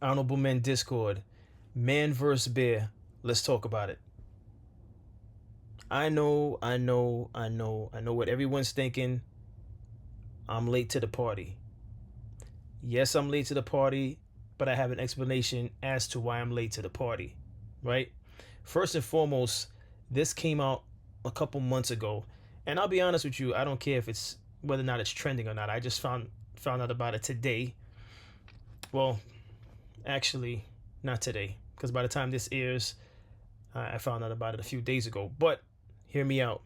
Honorable Men Discord, man versus bear. Let's talk about it. I know what everyone's thinking. I'm late to the party. Yes, I'm late to the party, but I have an explanation as to why I'm late to the party, right? First and foremost, this came out a couple months ago, and I'll be honest with you, I don't care if it's whether or not it's trending or not. I just found out about it today. Well, actually, not today, because by the time this airs, I found out about it a few days ago. But hear me out.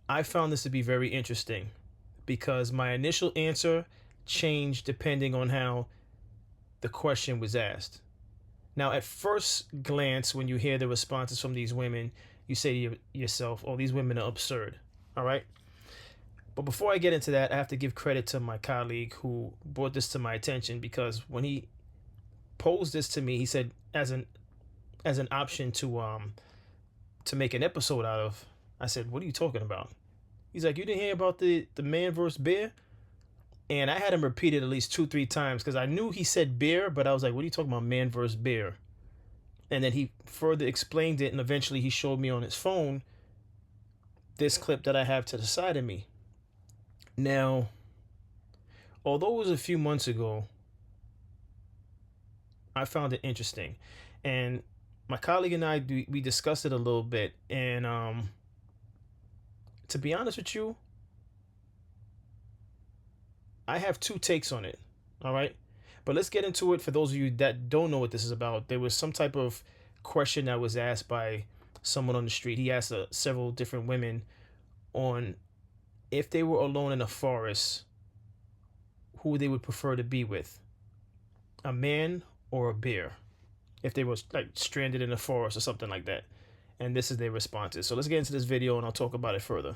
I found this to be very interesting because my initial answer changed depending on how the question was asked. Now, at first glance, when you hear the responses from these women, you say to yourself, oh, these women are absurd. All right. But before I get into that, I have to give credit to my colleague who brought this to my attention because when he posed this to me, he said as an option to make an episode out of. I said, what are you talking about? He's like, you didn't hear about the man versus bear? And I had him repeat it at least 2-3 times because I knew he said bear, but I was like, what are you talking about, man versus bear? And then he further explained it, and eventually he showed me on his phone this clip that I have to the side of me. Now, although it was a few months ago, I found it interesting. And my colleague and I, we discussed it a little bit. And to be honest with you, I have two takes on it. All right. But let's get into it. For those of you that don't know what this is about, there was some type of question that was asked by someone on the street. He asked several different women on if they were alone in a forest, who they would prefer to be with, a man or a bear, if they were like stranded in a forest or something like that. And this is their responses. So let's get into this video and I'll talk about it further.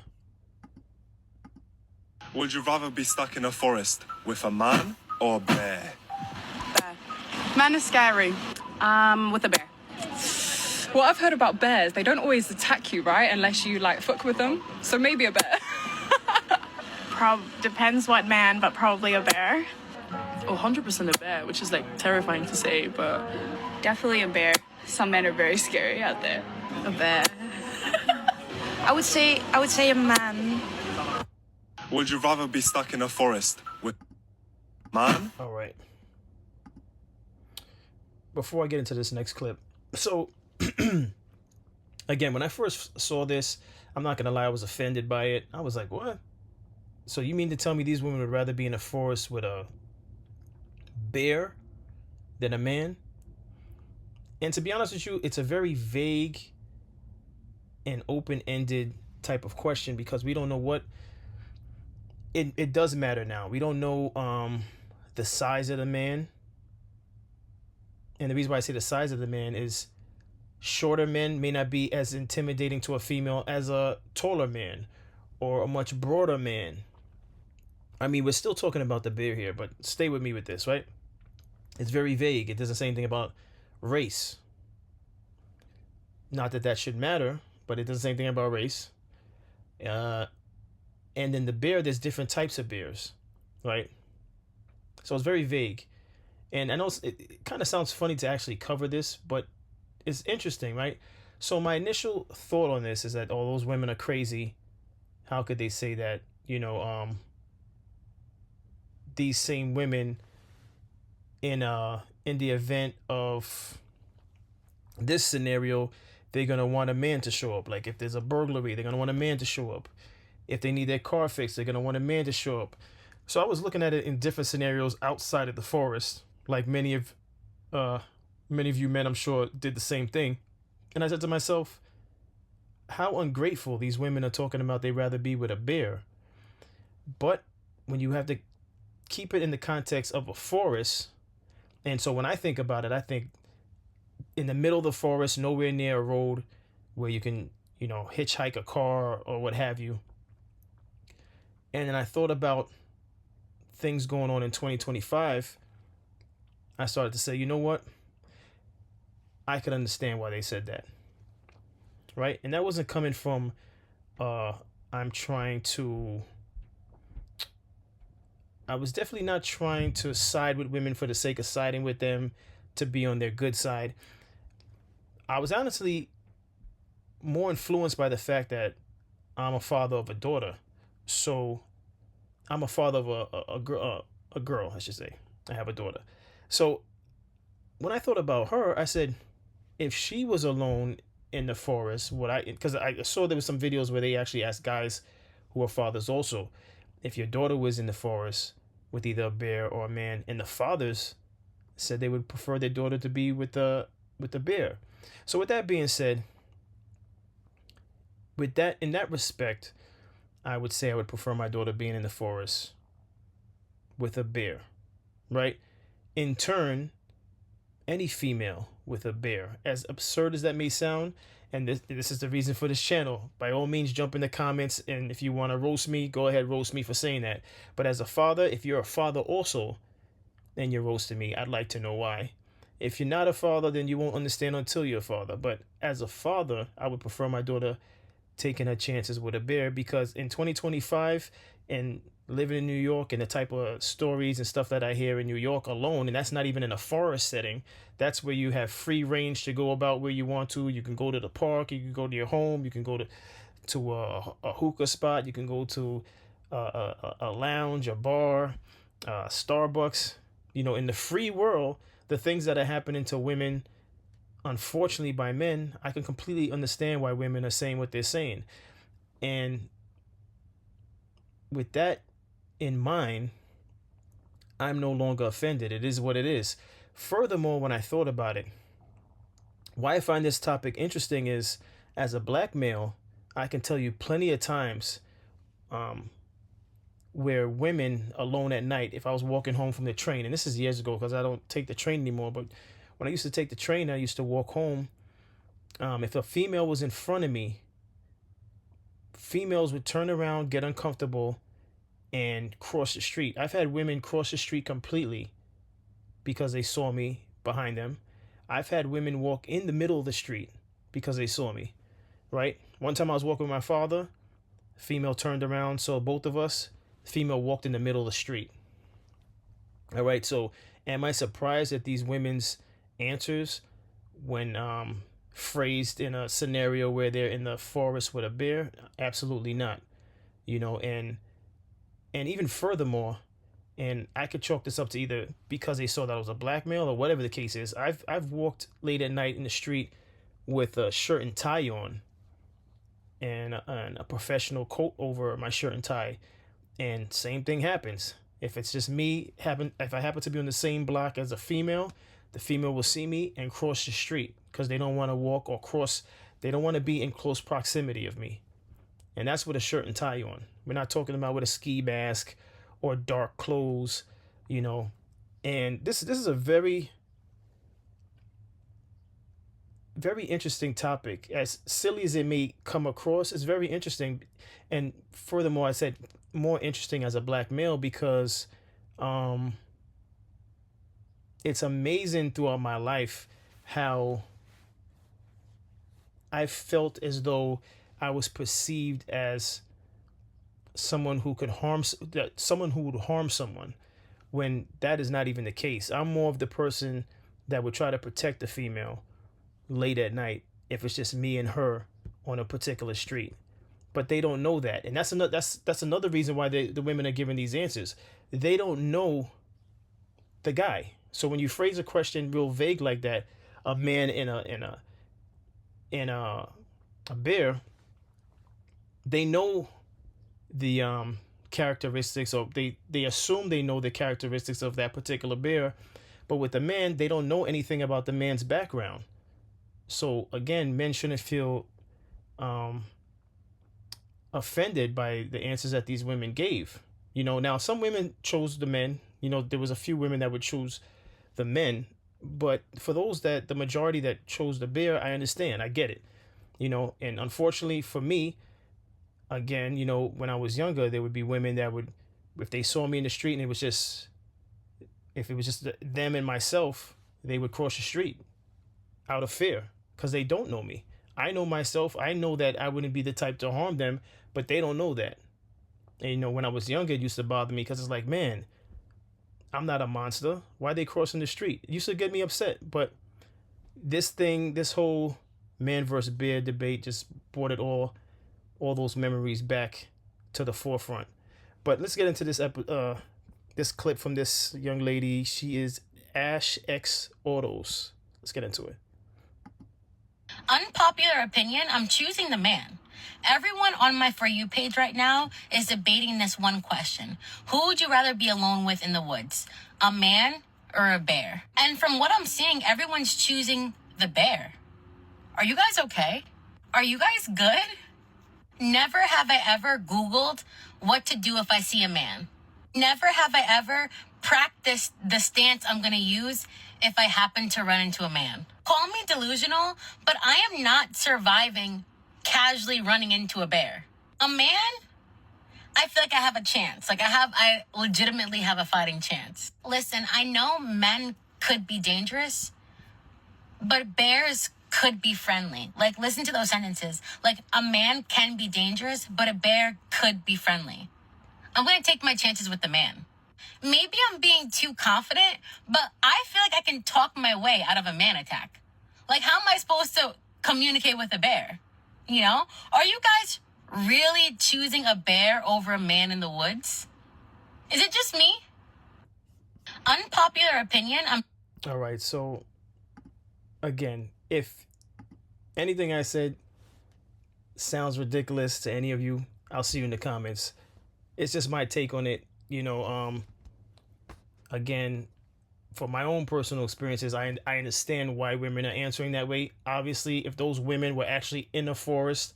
Would you rather be stuck in a forest with a man or a bear? Bear. Man is scary. With a bear. What I've heard about bears, they don't always attack you, right? Unless you like fuck with them. So maybe a bear. Depends what man, but probably a bear. Oh, 100% a bear, which is like terrifying to say, but Definitely a bear. Some men are very scary out there. a bear. I would say a man. Would you rather be stuck in a forest with a man? All right. Before I get into this next clip, so again, when I first saw this, I'm not gonna lie, I was offended by it. I was like, what? So you mean to tell me these women would rather be in a forest with a bear than a man? And to be honest with you, it's a very vague and open-ended type of question because we don't know what it does matter now. We don't know the size of the man. And the reason why I say the size of the man is shorter men may not be as intimidating to a female as a taller man or a much broader man. I mean, we're still talking about the bear here, but stay with me with this, right? It's very vague. It doesn't say anything about race. Not that that should matter, but it doesn't say anything about race. And then the bear, there's different types of bears, right? So it's very vague. And I know it kind of sounds funny to actually cover this, but it's interesting, right? So my initial thought on this is that, oh, those women are crazy. How could they say that? These same women in the event of this scenario, they're gonna want a man to show up. Like if there's a burglary, they're gonna want a man to show up. If they need their car fixed, they're gonna want a man to show up. So I was looking at it in different scenarios outside of the forest, like many of you men, I'm sure, did the same thing. And I said to myself, how ungrateful these women are talking about they'd rather be with a bear. But when you have to keep it in the context of a forest, and so when I think about it, I think in the middle of the forest, nowhere near a road where you can, hitchhike a car or what have you. And then I thought about things going on in 2025. I started to say, you know what? I could understand why they said that. Right? And that wasn't coming from I'm trying to I was definitely not trying to side with women for the sake of siding with them to be on their good side. I was honestly more influenced by the fact that I'm a father of a daughter. So I'm a father of a girl, I should say. I have a daughter. So when I thought about her, I said, if she was alone in the forest, because I saw there was some videos where they actually asked guys who are fathers also, if your daughter was in the forest with either a bear or a man, and the fathers said they would prefer their daughter to be with the bear. So with that being said, in that respect, I would say I would prefer my daughter being in the forest with a bear, right? In turn, any female with a bear, as absurd as that may sound, and this is the reason for this channel, by all means jump in the comments, and if you want to roast me, go ahead, roast me for saying that. But as a father, if you're a father also and you're roasting me, I'd like to know why. If you're not a father, then you won't understand until you're a father. But as a father, I would prefer my daughter taking her chances with a bear, because in 2025 and living in New York and the type of stories and stuff that I hear in New York alone, and that's not even in a forest setting, that's where you have free range to go about where you want to. You can go to the park, you can go to your home, you can go to a hookah spot, you can go to a lounge, a bar, Starbucks. You know, in the free world, the things that are happening to women, unfortunately by men, I can completely understand why women are saying what they're saying. And with that in mind, I'm no longer offended. It is what it is. Furthermore, when I thought about it, why I find this topic interesting is, as a black male, I can tell you plenty of times where women alone at night, if I was walking home from the train, and this is years ago because I don't take the train anymore, but when I used to take the train, I used to walk home. If a female was in front of me, females would turn around, get uncomfortable, and cross the street. I've had women cross the street completely because they saw me behind them. I've had women walk in the middle of the street because they saw me, right? One time I was walking with my father, female turned around, saw both of us, female walked in the middle of the street. All right, so am I surprised at these women's answers when phrased in a scenario where they're in the forest with a bear? Absolutely not. You know, and even furthermore, and I could chalk this up to either because they saw that I was a black male or whatever the case is. I've walked late at night in the street with a shirt and tie on and a professional coat over my shirt and tie, and same thing happens. If it's just me, if I happen to be on the same block as a female, the female will see me and cross the street because they don't want to walk or cross. They don't want to be in close proximity of me. And that's with a shirt and tie on. We're not talking about with a ski mask or dark clothes, you know. And this is a very, very interesting topic. As silly as it may come across, it's very interesting. And furthermore, I said more interesting as a black male because it's amazing throughout my life how I felt as though I was perceived as someone who could someone who would harm someone, when that is not even the case. I'm more of the person that would try to protect the female late at night if it's just me and her on a particular street. But they don't know that, and that's another reason why the women are giving these answers. They don't know the guy. So when you phrase a question real vague like that, a man in a bear, they know the characteristics, or they assume they know the characteristics of that particular bear. But with the man, they don't know anything about the man's background. So again, men shouldn't feel offended by the answers that these women gave. You know, now some women chose the men. You know, there was a few women that would choose the men, but for the majority that chose the bear, I understand, I get it. You know, and unfortunately for me, again, you know, when I was younger, there would be women that would, if they saw me in the street and if it was just them and myself, they would cross the street out of fear because they don't know me. I know myself. I know that I wouldn't be the type to harm them, but they don't know that. And, you know, when I was younger, it used to bother me because it's like, man, I'm not a monster. Why they crossing the street? It used to get me upset, but this whole man versus bear debate just brought it all those memories back to the forefront. But let's get into this clip from this young lady. She is Ash X Autos. Let's get into it. Unpopular opinion, I'm choosing the man. Everyone on my For You page right now is debating this one question. Who would you rather be alone with in the woods? A man or a bear? And from what I'm seeing, everyone's choosing the bear. Are you guys okay? Are you guys good? Never have I ever Googled what to do if I see a man. Never have I ever practiced the stance I'm going to use if I happen to run into a man. Call me delusional, but I am not surviving casually running into a bear. A man? I feel like I have a chance. I legitimately have a fighting chance. Listen, I know men could be dangerous, but bears could be friendly. Like, listen to those sentences. Like, a man can be dangerous, but a bear could be friendly. I'm going to take my chances with the man. Maybe I'm being too confident, but I feel like I can talk my way out of a man attack. Like, how am I supposed to communicate with a bear? You know? Are you guys really choosing a bear over a man in the woods? Is it just me? Unpopular opinion, All right, so again, if anything I said sounds ridiculous to any of you, I'll see you in the comments. It's just my take on it. Again, for my own personal experiences, I understand why women are answering that way. Obviously, if those women were actually in the forest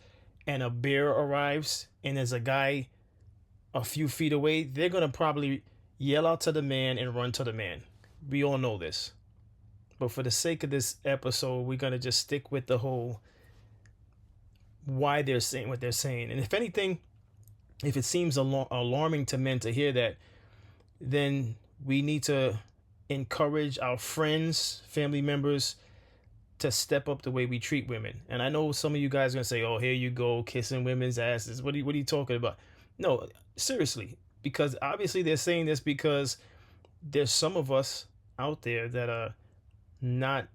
and a bear arrives and there's a guy a few feet away, they're going to probably yell out to the man and run to the man. We all know this. But for the sake of this episode, we're going to just stick with the whole why they're saying what they're saying. And if anything, if it seems alarming to men to hear that, then we need to encourage our friends, family members to step up the way we treat women. And I know some of you guys are going to say, oh, here you go, kissing women's asses. What are you talking about? No, seriously, because obviously they're saying this because there's some of us out there that are not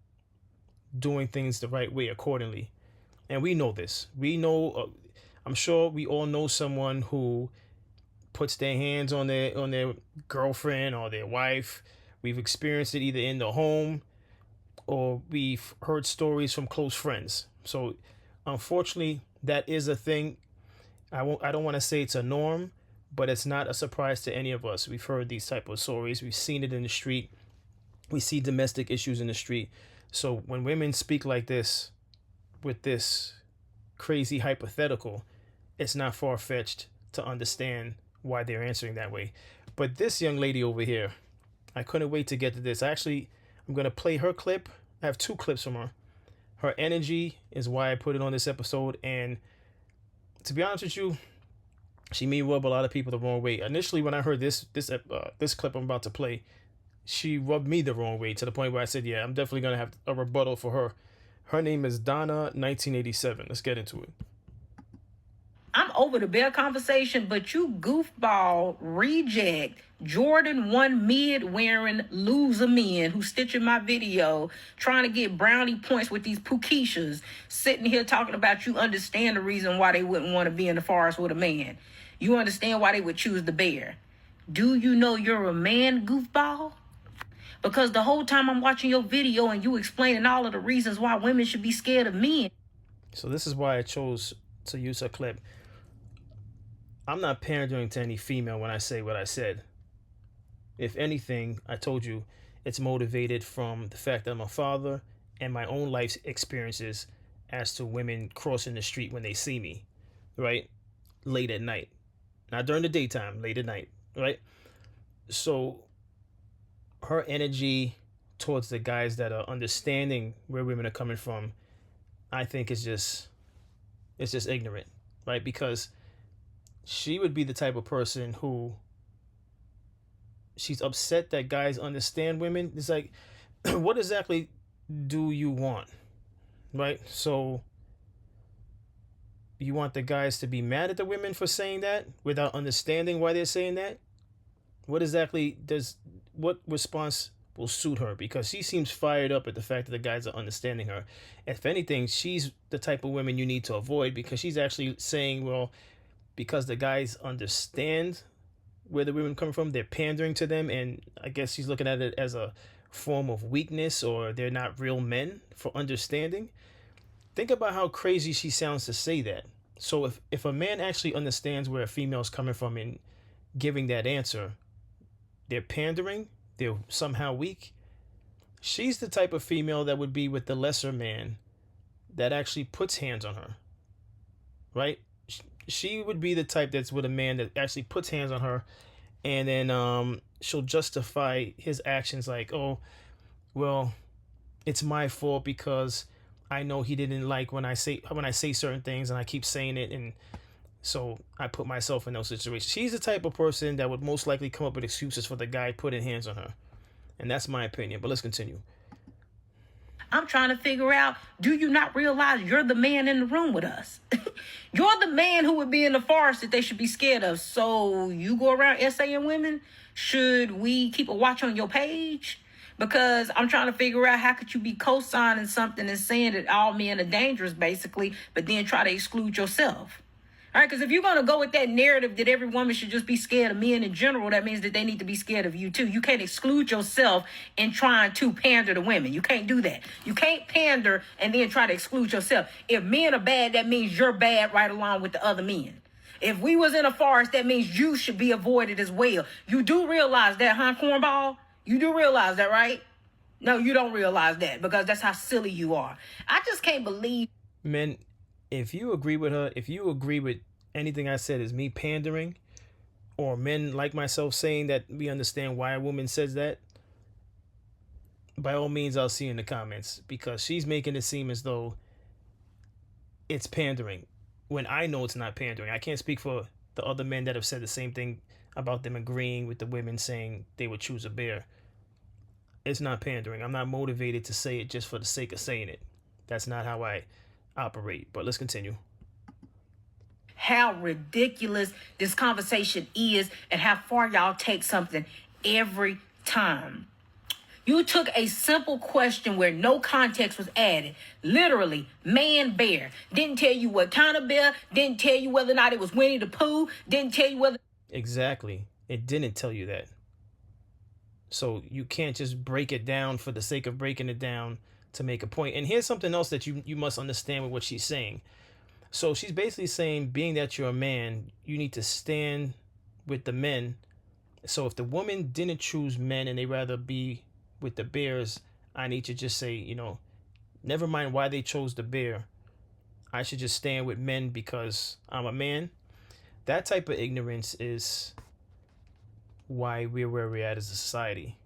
doing things the right way accordingly. And we know this. We know, I'm sure we all know someone who puts their hands on their girlfriend or their wife. We've experienced it either in the home or we've heard stories from close friends. So unfortunately, that is a thing. I don't want to say it's a norm, but it's not a surprise to any of us. We've heard these type of stories. We've seen it in the street. We see domestic issues in the street. So when women speak like this, with this crazy hypothetical, it's not far-fetched to understand why they're answering that way. But this young lady over here, I couldn't wait to get to this. I'm going to play her clip. I have 2 clips from her. Her energy is why I put it on this episode. And to be honest with you, she may rub a lot of people the wrong way. Initially, when I heard this clip I'm about to play, she rubbed me the wrong way to the point where I said, yeah, I'm definitely going to have a rebuttal for her. Her name is Donna 1987. Let's get into it. I'm over the bear conversation, but you goofball reject Jordan 1 mid wearing loser men who stitching my video trying to get brownie points with these Pukishas sitting here talking about you understand the reason why they wouldn't want to be in the forest with a man. You understand why they would choose the bear. Do you know you're a man, goofball? Because the whole time I'm watching your video and you explaining all of the reasons why women should be scared of men. So this is why I chose to use her clip. I'm not pandering to any female when I say what I said. If anything, I told you it's motivated from the fact that I'm a father and my own life experiences as to women crossing the street when they see me, right? Late at night. Not during the daytime, late at night, right? So her energy towards the guys that are understanding where women are coming from, I think it's just ignorant, right? Because she would be the type of person who she's upset that guys understand women. It's like, what exactly do you want, right? So you want the guys to be mad at the women for saying that without understanding why they're saying that? What exactly what response will suit her, because she seems fired up at the fact that the guys are understanding her. If anything, she's the type of women you need to avoid, because she's actually saying, well, because the guys understand where the women come from, they're pandering to them, and I guess she's looking at it as a form of weakness, or they're not real men for understanding. Think about how crazy she sounds to say that. So if a man actually understands where a female's coming from and giving that answer, they're pandering, they're somehow weak. She's the type of female that would be with the lesser man that actually puts hands on her, right? She would be the type that's with a man that actually puts hands on her, and then she'll justify his actions like, oh, well, it's my fault because I know he didn't like when I say certain things, and I keep saying it, and so I put myself in those situations. She's the type of person that would most likely come up with excuses for the guy putting hands on her. And that's my opinion, but let's continue. I'm trying to figure out, do you not realize you're the man in the room with us? You're the man who would be in the forest that they should be scared of. So you go around essaying women? Should we keep a watch on your page? Because I'm trying to figure out, how could you be co-signing something and saying that all men are dangerous, basically, but then try to exclude yourself? All right, because if you're going to go with that narrative that every woman should just be scared of men in general, that means that they need to be scared of you too. You can't exclude yourself in trying to pander to women. You can't do that. You can't pander and then try to exclude yourself. If men are bad, that means you're bad right along with the other men. If we was in a forest, that means you should be avoided as well. You do realize that, huh, cornball? You do realize that, right? No, you don't realize that, because that's how silly you are. I just can't believe. Men, if you agree with her, if you agree with anything I said is me pandering, or men like myself saying that we understand why a woman says that, by all means, I'll see you in the comments, because she's making it seem as though it's pandering when I know it's not pandering. I can't speak for the other men that have said the same thing about them agreeing with the women saying they would choose a bear. It's not pandering. I'm not motivated to say it just for the sake of saying it. That's not how I operate. But let's continue. How ridiculous this conversation is, and how far y'all take something every time. You took a simple question where no context was added. Literally, man bear. Didn't tell you what kind of bear. Didn't tell you whether or not it was Winnie the Pooh. Didn't tell you whether... Exactly. It didn't tell you that. So you can't just break it down for the sake of breaking it down to make a point. And here's something else that you must understand with what she's saying. So she's basically saying, being that you're a man, you need to stand with the men. So if the woman didn't choose men and they rather be with the bears, I need to just say, you know, never mind why they chose the bear. I should just stand with men because I'm a man. That type of ignorance is why we're where we're at as a society.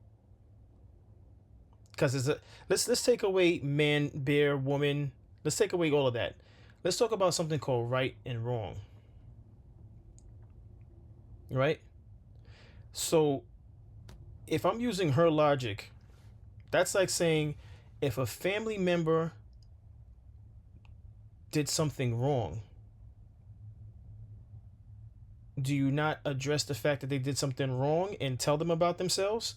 Because let's take away man, bear, woman. Let's take away all of that. Let's talk about something called right and wrong. Right? So if I'm using her logic, that's like saying if a family member did something wrong, do you not address the fact that they did something wrong and tell them about themselves?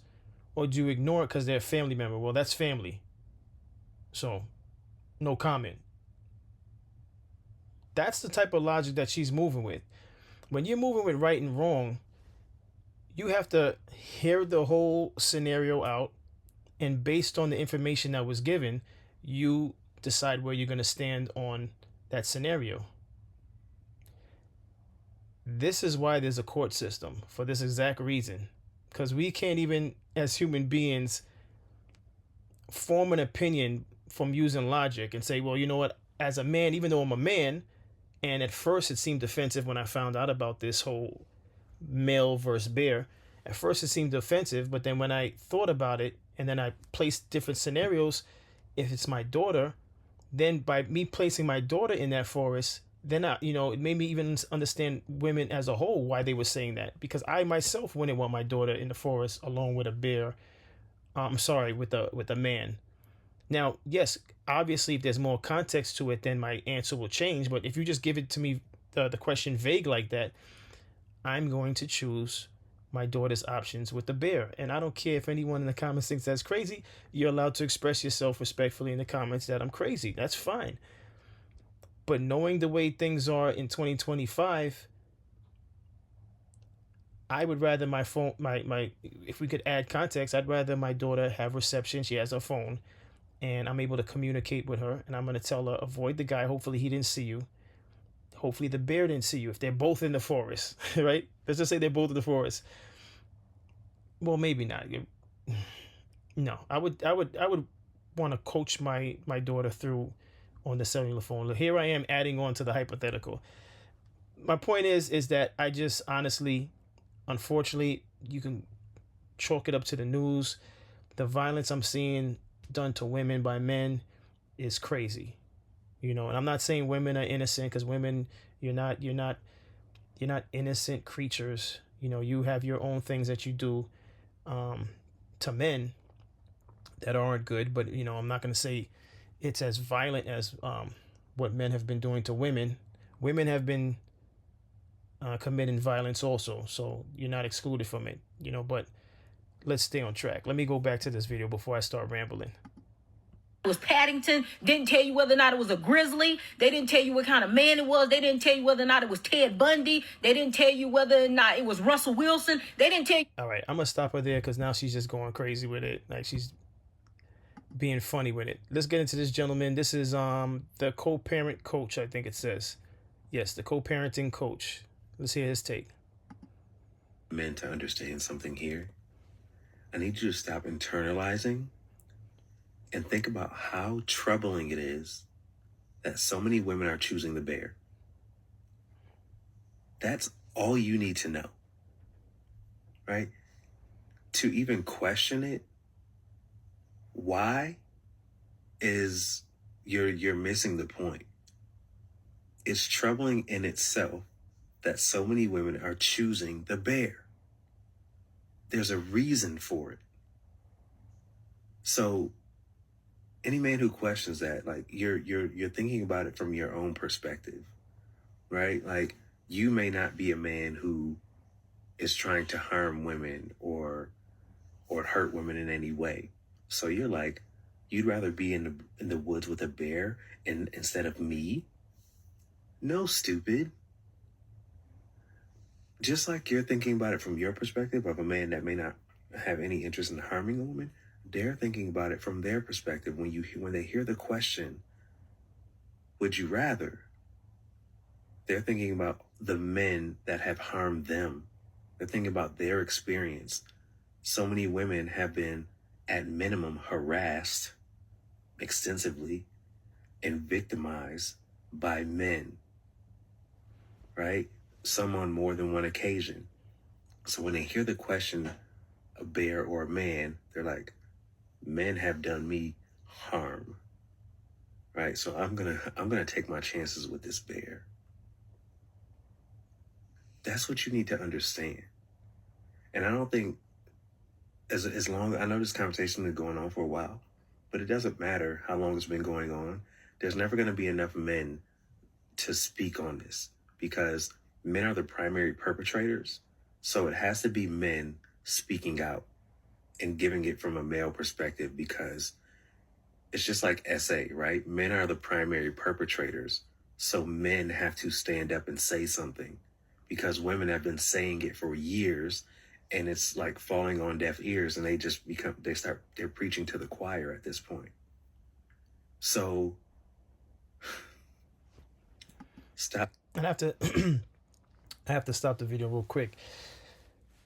Or do you ignore it because they're a family member? Well, that's family. So, no comment. That's the type of logic that she's moving with. When you're moving with right and wrong, you have to hear the whole scenario out, and based on the information that was given, you decide where you're going to stand on that scenario. This is why there's a court system, for this exact reason. Because we can't even, as human beings, form an opinion from using logic and say, well, you know what, as a man, even though I'm a man, and at first it seemed offensive when I found out about this whole male versus bear. At first it seemed offensive, but then when I thought about it, and then I placed different scenarios, if it's my daughter, then by me placing my daughter in that forest, then it made me even understand women as a whole, why they were saying that. Because I myself wouldn't want my daughter in the forest alone with a bear. With a man. Now, yes, obviously, if there's more context to it, then my answer will change. But if you just give it to me, the question vague like that, I'm going to choose my daughter's options with the bear. And I don't care if anyone in the comments thinks that's crazy. You're allowed to express yourself respectfully in the comments that I'm crazy. That's fine. But knowing the way things are in 2025, I would rather my phone, my if we could add context, I'd rather my daughter have reception. She has a phone and I'm able to communicate with her, and I'm going to tell her, avoid the guy. Hopefully he didn't see you. Hopefully the bear didn't see you. If they're both in the forest, right? Let's just say they're both in the forest. Well, maybe not. No, I would want to coach my daughter through on the cellular phone. Here I am adding on to the hypothetical. My point is that I just honestly, unfortunately, you can chalk it up to the news. The violence I'm seeing done to women by men is crazy. You know, and I'm not saying women are innocent, because women, you're not innocent creatures. You know, you have your own things that you do to men that aren't good. But, you know, I'm not going to say it's as violent as what men have been doing to women. Women have been committing violence also, so you're not excluded from it, you know. But let's stay on track. Let me go back to this video before I start rambling. It was Paddington. Didn't tell you whether or not it was a grizzly. They didn't tell you what kind of man it was. They didn't tell you whether or not it was Ted Bundy. They didn't tell you whether or not it was Russell Wilson. They didn't tell you. All right, I'm gonna stop her there because now she's just going crazy with it. Like, she's being funny with it. Let's get into this gentleman. This is the co-parent coach, I think it says. Yes, the co-parenting coach. Let's hear his take. Men to understand something here. I need you to stop internalizing and think about how troubling it is that so many women are choosing the bear. That's all you need to know, right? To even question it, why is you're missing the point. It's troubling in itself that so many women are choosing the bear. There's a reason for it. So any man who questions that, like, you're thinking about it from your own perspective, right? Like, you may not be a man who is trying to harm women or hurt women in any way. So you're like, you'd rather be in the woods with a bear instead of me? No, stupid. Just like you're thinking about it from your perspective of a man that may not have any interest in harming a woman, they're thinking about it from their perspective. When they hear the question, would you rather? They're thinking about the men that have harmed them. They're thinking about their experience. So many women have been, at minimum, harassed extensively and victimized by men, right? Some on more than one occasion. So when they hear the question, a bear or a man, they're like, men have done me harm, right? So I'm gonna take my chances with this bear. That's what you need to understand. And I don't think, as long, I know this conversation has been going on for a while, but it doesn't matter how long it's been going on. There's never going to be enough men to speak on this, because men are the primary perpetrators. So it has to be men speaking out and giving it from a male perspective, because it's just like SA, right? Men are the primary perpetrators. So men have to stand up and say something, because women have been saying it for years and it's like falling on deaf ears, and they're preaching to the choir at this point. So stop. I have to stop the video real quick.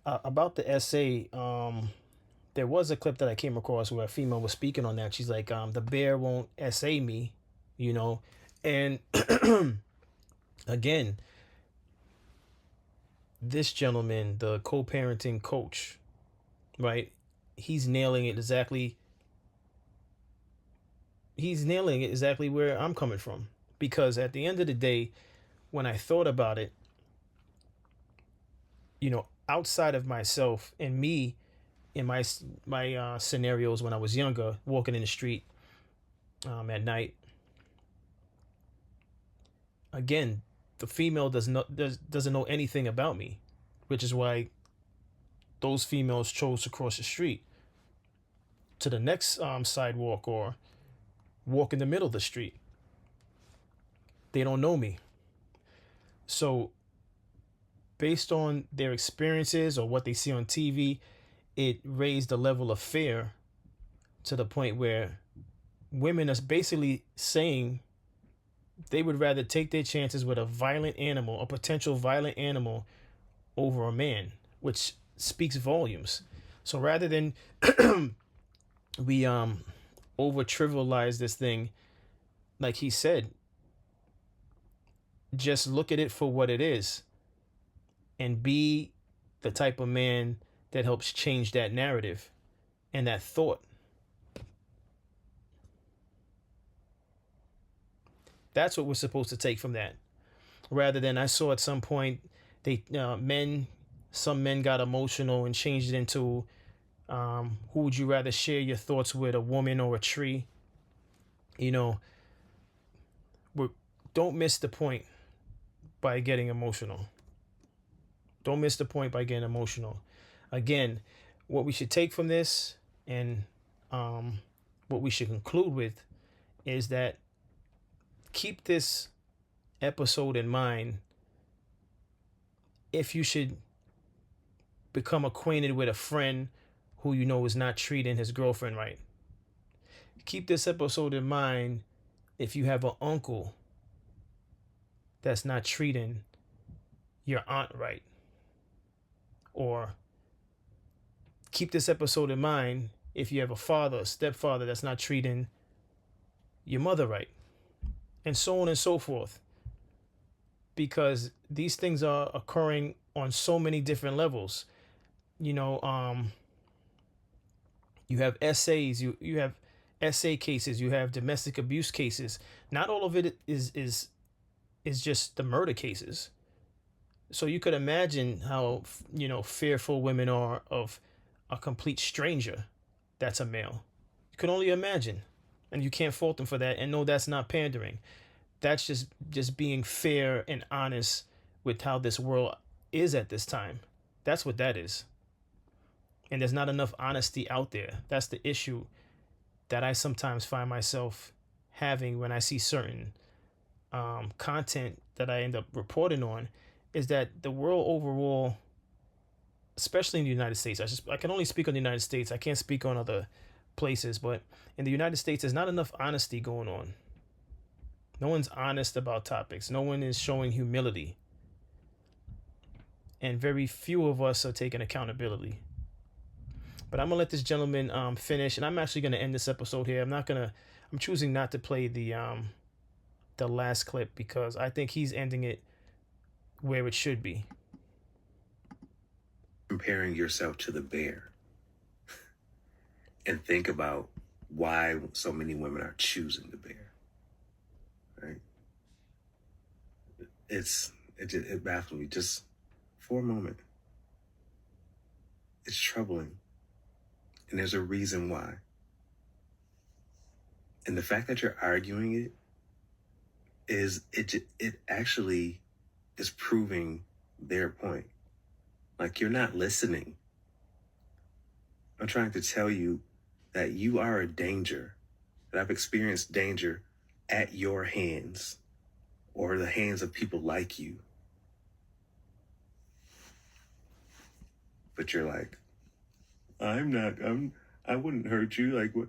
About the essay, there was a clip that I came across where a female was speaking on that. She's like, the bear won't essay me, you know. And again, this gentleman, the co-parenting coach, right? He's nailing it exactly. He's nailing it exactly where I'm coming from. Because at the end of the day, when I thought about it, you know, outside of myself and me in my scenarios when I was younger, walking in the street at night, again, the female doesn't know anything about me, which is why those females chose to cross the street to the next sidewalk or walk in the middle of the street. They don't know me. So based on their experiences or what they see on TV, it raised the level of fear to the point where women are basically saying they would rather take their chances with a violent animal, a potential violent animal, over a man, which speaks volumes. So rather than we over trivialize this thing, like he said, just look at it for what it is and be the type of man that helps change that narrative and that thought. That's what we're supposed to take from that. Rather than, I saw at some point some men got emotional and changed it into who would you rather share your thoughts with, a woman or a tree? You know, don't miss the point by getting emotional. Don't miss the point by getting emotional. Again, what we should take from this and what we should conclude with is that keep this episode in mind if you should become acquainted with a friend who you know is not treating his girlfriend right. Keep this episode in mind if you have an uncle that's not treating your aunt right. Or keep this episode in mind if you have a father, a stepfather that's not treating your mother right. And so on and so forth. Because these things are occurring on so many different levels. You know, you have essays, you have essay cases, you have domestic abuse cases. Not all of it is just the murder cases. So you could imagine how, you know, fearful women are of a complete stranger that's a male. You can only imagine. And you can't fault them for that. And no, that's not pandering. That's just being fair and honest with how this world is at this time. That's what that is. And there's not enough honesty out there. That's the issue that I sometimes find myself having when I see certain content that I end up reporting on, is that the world overall, especially in the United States, I can only speak on the United States. I can't speak on other places, but in the United States, there's not enough honesty going on. No one's honest about topics. No one is showing humility. And very few of us are taking accountability. But I'm going to let this gentleman finish, and I'm actually going to end this episode here. I'm choosing not to play the last clip because I think he's ending it where it should be. Comparing yourself to the bear. And think about why so many women are choosing the bear. Right? It baffles me just for a moment. It's troubling. And there's a reason why. And the fact that you're arguing it it actually is proving their point. Like, you're not listening. I'm trying to tell you that you are a danger, that I've experienced danger at your hands or the hands of people like you. But you're like, I wouldn't hurt you. Like, what?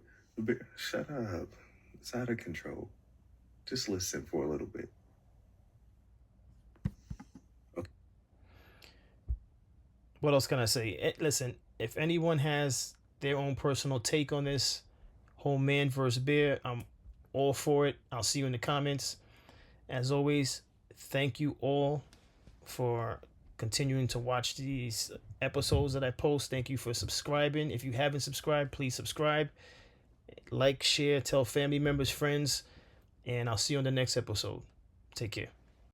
Shut up. It's out of control. Just listen for a little bit. Okay. What else can I say? Listen, if anyone has their own personal take on this whole man versus bear, I'm all for it. I'll see you in the comments. As always, thank you all for continuing to watch these episodes that I post. Thank you for subscribing. If you haven't subscribed, please subscribe. Like, share, tell family members, friends, and I'll see you on the next episode. Take care.